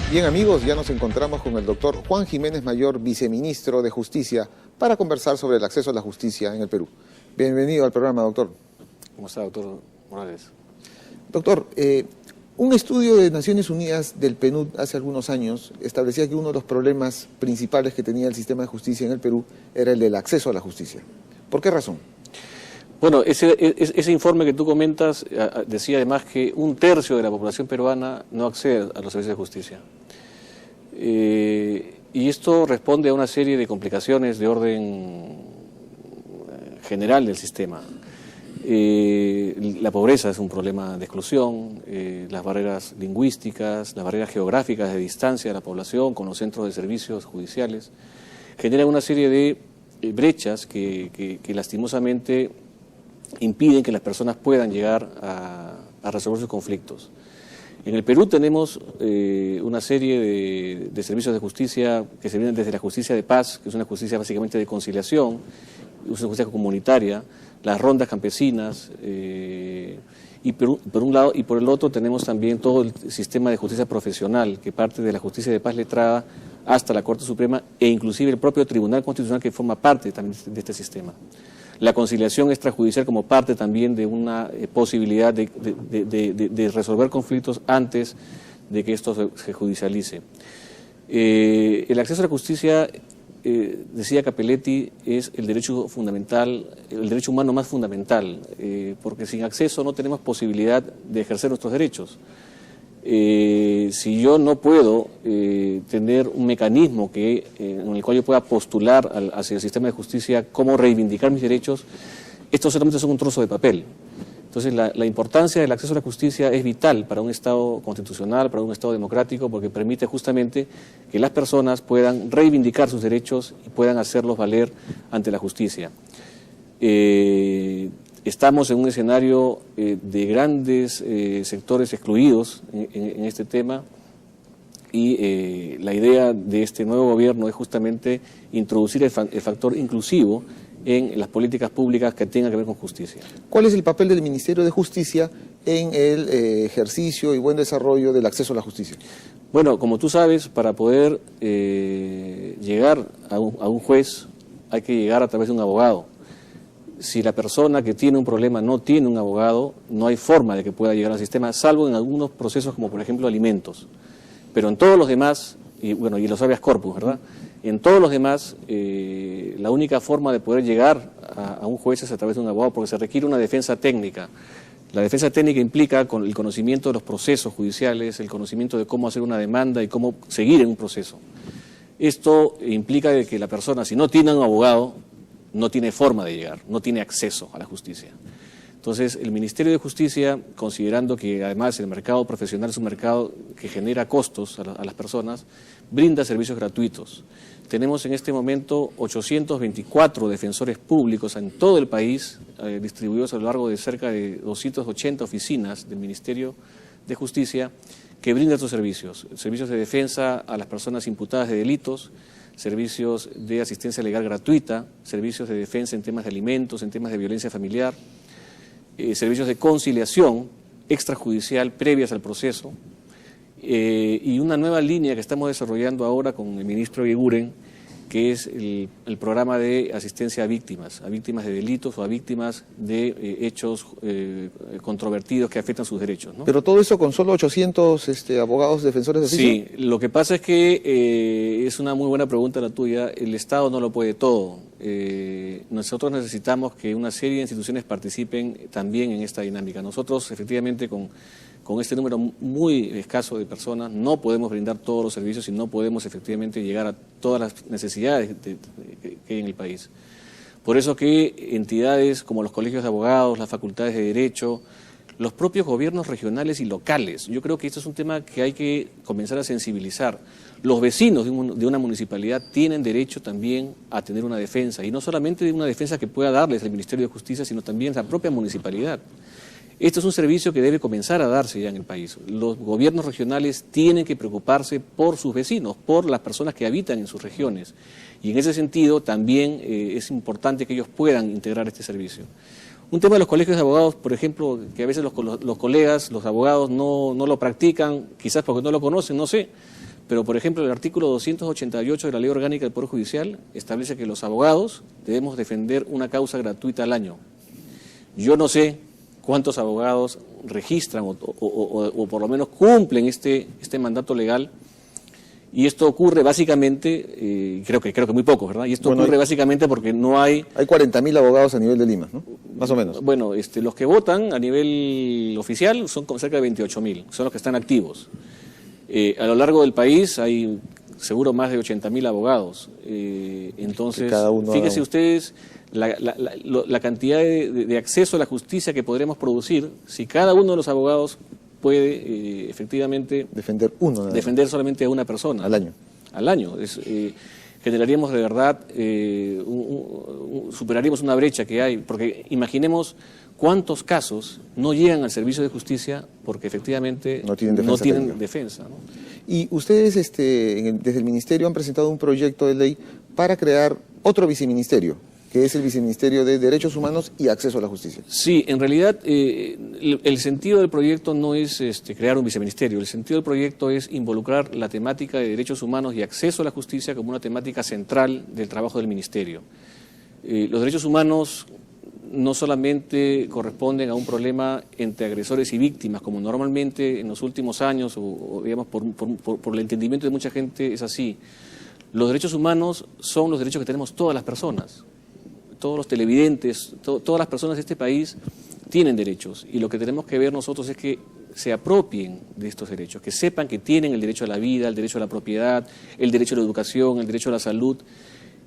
Bien amigos, ya nos encontramos con el doctor Juan Jiménez Mayor, viceministro de Justicia, para conversar sobre el acceso a la justicia en el Perú. Bienvenido al programa, doctor. ¿Cómo está, doctor Morales? Doctor, un estudio de Naciones Unidas del PNUD hace algunos años establecía que uno de los problemas principales que tenía el sistema de justicia en el Perú era el del acceso a la justicia. ¿Por qué razón? Bueno, ese informe que tú comentas decía además que 1/3 de la población peruana no accede a los servicios de justicia. Y esto responde a una serie de complicaciones de orden general del sistema. La pobreza es un problema de exclusión, las barreras lingüísticas, las barreras geográficas de distancia de la población con los centros de servicios judiciales, generan una serie de brechas que lastimosamente impiden que las personas puedan llegar a resolver sus conflictos. En el Perú tenemos una serie de servicios de justicia que se vienen desde la justicia de paz, que es una justicia básicamente de conciliación, es una justicia comunitaria, las rondas campesinas, y por un lado, y por el otro tenemos también todo el sistema de justicia profesional, que parte de la justicia de paz letrada hasta la Corte Suprema e inclusive el propio Tribunal Constitucional, que forma parte también de este sistema. La conciliación extrajudicial como parte también de una posibilidad de resolver conflictos antes de que esto se judicialice. El acceso a la justicia, decía Capelletti, es el derecho fundamental, el derecho humano más fundamental, porque sin acceso no tenemos posibilidad de ejercer nuestros derechos. Si yo no puedo tener un mecanismo en el cual yo pueda postular hacia el sistema de justicia cómo reivindicar mis derechos, esto solamente es un trozo de papel. Entonces la importancia del acceso a la justicia es vital para un Estado constitucional, para un Estado democrático, porque permite justamente que las personas puedan reivindicar sus derechos y puedan hacerlos valer ante la justicia. Estamos en un escenario de grandes sectores excluidos en este tema y la idea de este nuevo gobierno es justamente introducir el factor inclusivo en las políticas públicas que tengan que ver con justicia. ¿Cuál es el papel del Ministerio de Justicia en el ejercicio y buen desarrollo del acceso a la justicia? Bueno, como tú sabes, para poder llegar a un juez hay que llegar a través de un abogado. Si la persona que tiene un problema no tiene un abogado, no hay forma de que pueda llegar al sistema, salvo en algunos procesos como por ejemplo alimentos. Pero en todos los demás, y bueno, y los habeas corpus, ¿verdad? En todos los demás, la única forma de poder llegar a un juez es a través de un abogado, porque se requiere una defensa técnica. La defensa técnica implica el conocimiento de los procesos judiciales, el conocimiento de cómo hacer una demanda y cómo seguir en un proceso. Esto implica de que la persona, si no tiene un abogado, no tiene forma de llegar, no tiene acceso a la justicia. Entonces, el Ministerio de Justicia, considerando que además el mercado profesional es un mercado que genera costos a las personas, brinda servicios gratuitos. Tenemos en este momento 824 defensores públicos en todo el país, distribuidos a lo largo de cerca de 280 oficinas del Ministerio de Justicia, que brindan estos servicios de defensa a las personas imputadas de delitos, servicios de asistencia legal gratuita, servicios de defensa en temas de alimentos, en temas de violencia familiar, servicios de conciliación extrajudicial previas al proceso, y una nueva línea que estamos desarrollando ahora con el ministro Eguiguren, que es el programa de asistencia a víctimas de delitos o a víctimas de hechos controvertidos que afectan sus derechos, ¿no? Pero todo eso con solo 800 abogados defensores de oficio. Sí, lo que pasa es que es una muy buena pregunta la tuya, el Estado no lo puede todo. Nosotros necesitamos que una serie de instituciones participen también en esta dinámica. Nosotros efectivamente con este número muy escaso de personas no podemos brindar todos los servicios y no podemos efectivamente llegar a todas las necesidades que hay en el país. Por eso que entidades como los colegios de abogados, las facultades de Derecho, los propios gobiernos regionales y locales, yo creo que esto es un tema que hay que comenzar a sensibilizar. Los vecinos de una municipalidad tienen derecho también a tener una defensa, y no solamente una defensa que pueda darles el Ministerio de Justicia, sino también la propia municipalidad. Esto es un servicio que debe comenzar a darse ya en el país. Los gobiernos regionales tienen que preocuparse por sus vecinos, por las personas que habitan en sus regiones. Y en ese sentido también es importante que ellos puedan integrar este servicio. Un tema de los colegios de abogados, por ejemplo, que a veces los colegas, los abogados no lo practican, quizás porque no lo conocen, no sé, Pero, por ejemplo, el artículo 288 de la Ley Orgánica del Poder Judicial establece que los abogados debemos defender una causa gratuita al año. Yo no sé cuántos abogados registran o por lo menos cumplen este mandato legal, y esto ocurre básicamente, creo que muy pocos, ¿verdad? Y esto ocurre básicamente porque no hay... Hay 40.000 abogados a nivel de Lima, ¿no? Más o menos. Bueno, los que votan a nivel oficial son como cerca de 28.000, son los que están activos. A lo largo del país hay seguro más de 80.000 abogados. Entonces, fíjense ustedes la cantidad de acceso a la justicia que podremos producir si cada uno de los abogados puede efectivamente defender solamente a una persona. Al año. Al año. Generaríamos de verdad, superaríamos una brecha que hay, porque imaginemos cuántos casos no llegan al servicio de justicia porque efectivamente no tienen defensa. ¿No? Y ustedes desde el Ministerio han presentado un proyecto de ley para crear otro viceministerio, que es el Viceministerio de Derechos Humanos y Acceso a la Justicia. Sí, en realidad el sentido del proyecto no es crear un viceministerio, el sentido del proyecto es involucrar la temática de derechos humanos y acceso a la justicia como una temática central del trabajo del Ministerio. Los derechos humanos no solamente corresponden a un problema entre agresores y víctimas, como normalmente en los últimos años, o digamos por el entendimiento de mucha gente es así. Los derechos humanos son los derechos que tenemos todas las personas. Todos los televidentes, todas las personas de este país tienen derechos, y lo que tenemos que ver nosotros es que se apropien de estos derechos, que sepan que tienen el derecho a la vida, el derecho a la propiedad, el derecho a la educación, el derecho a la salud,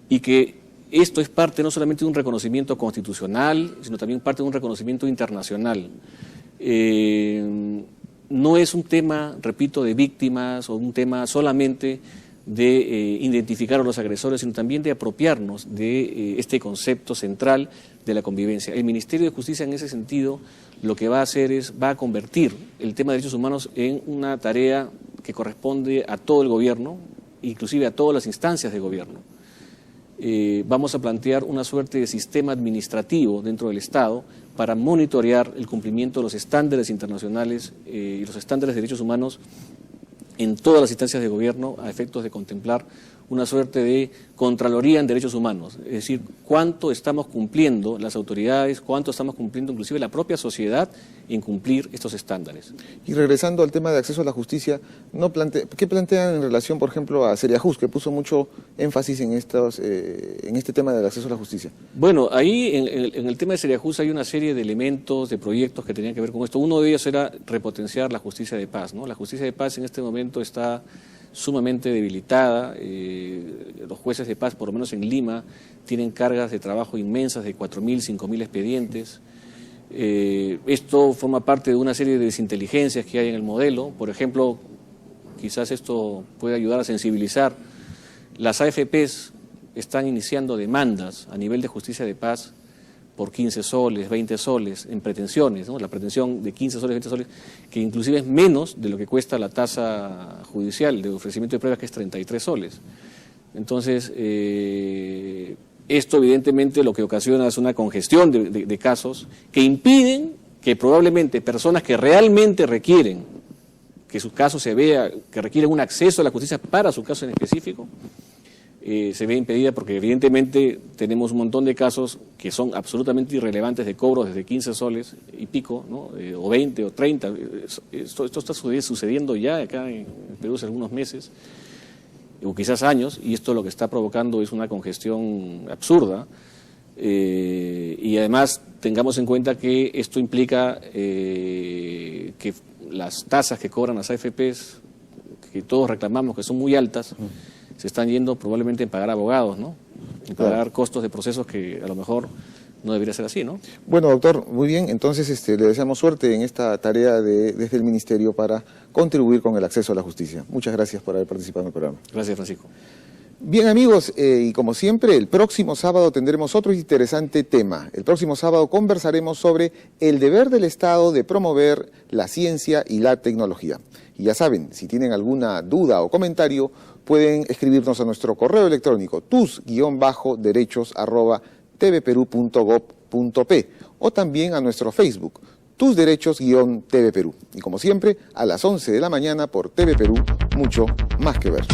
y que esto es parte no solamente de un reconocimiento constitucional, sino también parte de un reconocimiento internacional. No es un tema, repito, de víctimas o un tema solamente de identificar a los agresores, sino también de apropiarnos de este concepto central de la convivencia. El Ministerio de Justicia en ese sentido lo que va a hacer va a convertir el tema de derechos humanos en una tarea que corresponde a todo el gobierno, inclusive a todas las instancias de gobierno. Vamos a plantear una suerte de sistema administrativo dentro del Estado para monitorear el cumplimiento de los estándares internacionales y los estándares de derechos humanos en todas las instancias de gobierno, a efectos de contemplar una suerte de Contraloría en Derechos Humanos, es decir, cuánto estamos cumpliendo las autoridades, cuánto estamos cumpliendo inclusive la propia sociedad en cumplir estos estándares. Y regresando al tema de acceso a la justicia, ¿qué plantean en relación, por ejemplo, a Seriajust, que puso mucho énfasis en este tema del acceso a la justicia? Bueno, ahí en el tema de Seriajust hay una serie de elementos, de proyectos que tenían que ver con esto. Uno de ellos era repotenciar la justicia de paz, ¿no? La justicia de paz en este momento está sumamente debilitada. Los jueces de paz, por lo menos en Lima, tienen cargas de trabajo inmensas de 4.000, 5.000 expedientes. Esto forma parte de una serie de desinteligencias que hay en el modelo. Por ejemplo, quizás esto puede ayudar a sensibilizar. Las AFPs están iniciando demandas a nivel de justicia de paz por 15 soles, 20 soles, en pretensiones, ¿no? La pretensión de 15 soles, 20 soles, que inclusive es menos de lo que cuesta la tasa judicial de ofrecimiento de pruebas, que es 33 soles. Entonces, esto evidentemente lo que ocasiona es una congestión de casos que impiden que probablemente personas que realmente requieren que su caso se vea, que requieren un acceso a la justicia para su caso en específico, se ve impedida, porque evidentemente tenemos un montón de casos que son absolutamente irrelevantes, de cobros desde 15 soles y pico, ¿no? O 20 o 30. Esto está sucediendo ya acá en Perú hace algunos meses, o quizás años, y esto lo que está provocando es una congestión absurda. Y además tengamos en cuenta que esto implica que las tasas que cobran las AFPs, que todos reclamamos que son muy altas, se están yendo probablemente en pagar abogados, ¿no? En pagar costos de procesos que a lo mejor no debería ser así, ¿no? Bueno, doctor, muy bien. Entonces le deseamos suerte en esta tarea desde el Ministerio para contribuir con el acceso a la justicia. Muchas gracias por haber participado en el programa. Gracias, Francisco. Bien, amigos, y como siempre, el próximo sábado tendremos otro interesante tema. El próximo sábado conversaremos sobre el deber del Estado de promover la ciencia y la tecnología. Y ya saben, si tienen alguna duda o comentario, pueden escribirnos a nuestro correo electrónico tus-derechos@tvperú.gov.p o también a nuestro Facebook, Tus Derechos-TV Perú. Y como siempre, a las 11 de la mañana por TV Perú, mucho más que ver.